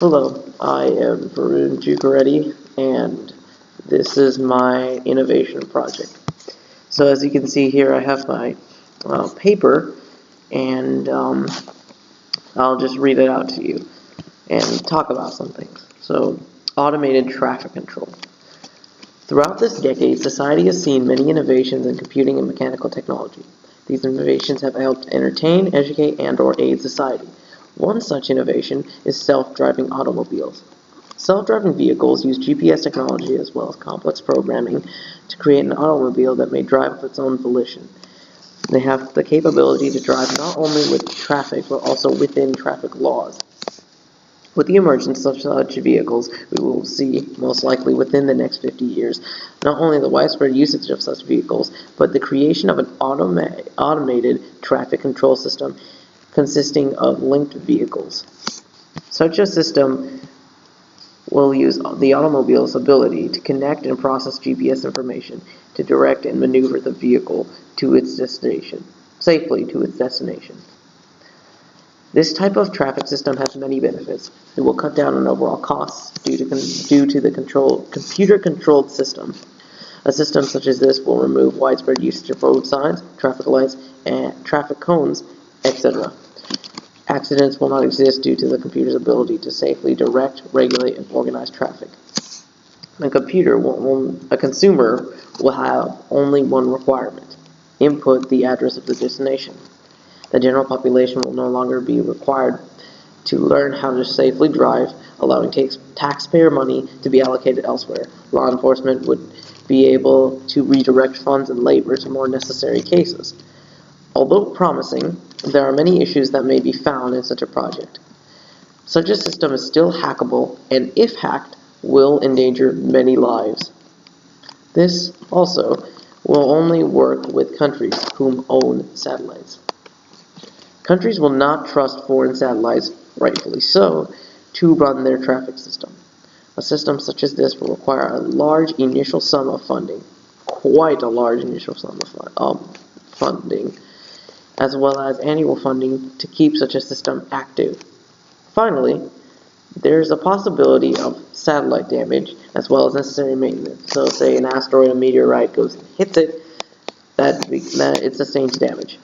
Hello, I am Varun Jukareddy, and this is my innovation project. So as you can see here, I have my paper, and I'll just read it out to you and talk about some things. So, automated traffic control. Throughout this decade, society has seen many innovations in computing and mechanical technology. These innovations have helped entertain, educate, and/or aid society. One such innovation is self-driving automobiles. Self-driving vehicles use GPS technology as well as complex programming to create an automobile that may drive of its own volition. They have the capability to drive not only with traffic but also within traffic laws. With the emergence of such vehicles, we will see, most likely within the next 50 years, not only the widespread usage of such vehicles, but the creation of an automated traffic control system consisting of linked vehicles. Such a system will use the automobile's ability to connect and process GPS information to direct and maneuver the vehicle to its destination, safely to its destination. This type of traffic system has many benefits. It will cut down on overall costs due to the computer-controlled system. A system such as this will remove widespread usage of road signs, traffic lights, and traffic cones, etc. Accidents will not exist due to the computer's ability to safely direct, regulate, and organize traffic. A consumer will have only one requirement: input the address of the destination. The general population will no longer be required to learn how to safely drive, allowing taxpayer money to be allocated elsewhere. Law enforcement would be able to redirect funds and labor to more necessary cases. Although promising, there are many issues that may be found in such a project. Such a system is still hackable, and if hacked, will endanger many lives. This also will only work with countries whom own satellites. Countries will not trust foreign satellites, rightfully so, to run their traffic system. A system such as this will require a large initial sum of funding, quite a large initial sum of funding, as well as annual funding to keep such a system active. Finally, there is a possibility of satellite damage as well as necessary maintenance. So say an asteroid or meteorite goes and hits it, that it sustains damage.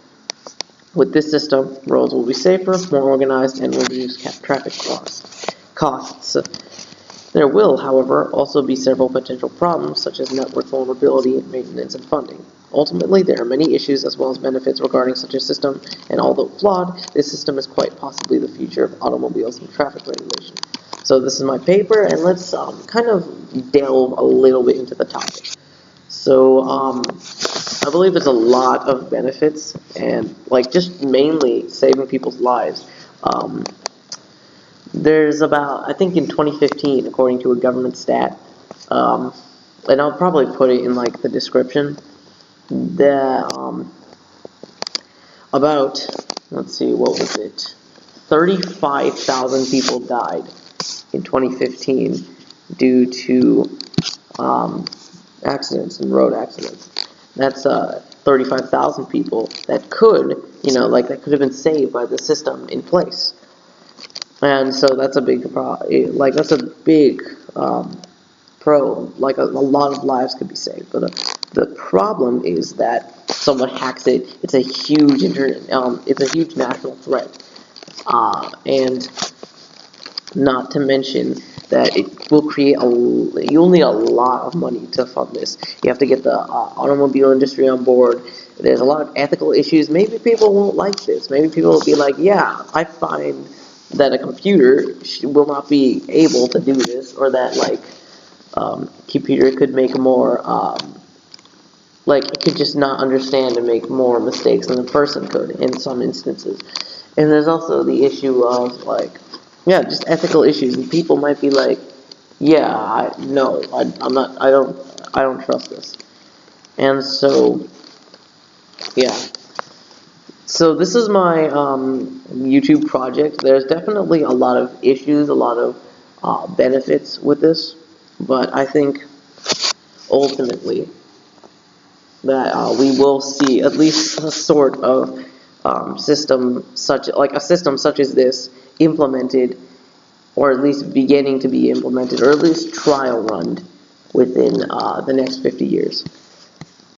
With this system, roads will be safer, more organized, and will reduce traffic costs. There will, however, also be several potential problems, such as network vulnerability, maintenance, and funding. Ultimately, there are many issues as well as benefits regarding such a system, and although flawed, this system is quite possibly the future of automobiles and traffic regulation. So this is my paper, and let's kind of delve a little bit into the topic. So, I believe there's a lot of benefits, and like just mainly saving people's lives. There's about, I think in 2015, according to a government stat, and I'll probably put it in like the description, that about, let's see, what was it? 35,000 people died in 2015 due to accidents and road accidents. That's 35,000 people that could, that could have been saved by the system in place. And so that's a big that's a big pro. Like a lot of lives could be saved. But the problem is that someone hacks it. It's a huge it's a huge national threat, and not to mention that it will create you'll need a lot of money to fund this. You have to get the automobile industry on board. There's a lot of ethical issues. Maybe people won't like this. Maybe people will be like, yeah, I find that a computer will not be able to do this, or that computer could make more it could just not understand and make more mistakes than a person could in some instances. And there's also the issue of just ethical issues, and people might be like, yeah, I don't trust this. And so, yeah. So this is my YouTube project. There's definitely a lot of issues, a lot of benefits with this, but I think ultimately that we will see at least a sort of system such as this implemented or at least beginning to be implemented, or at least trial run within the next 50 years.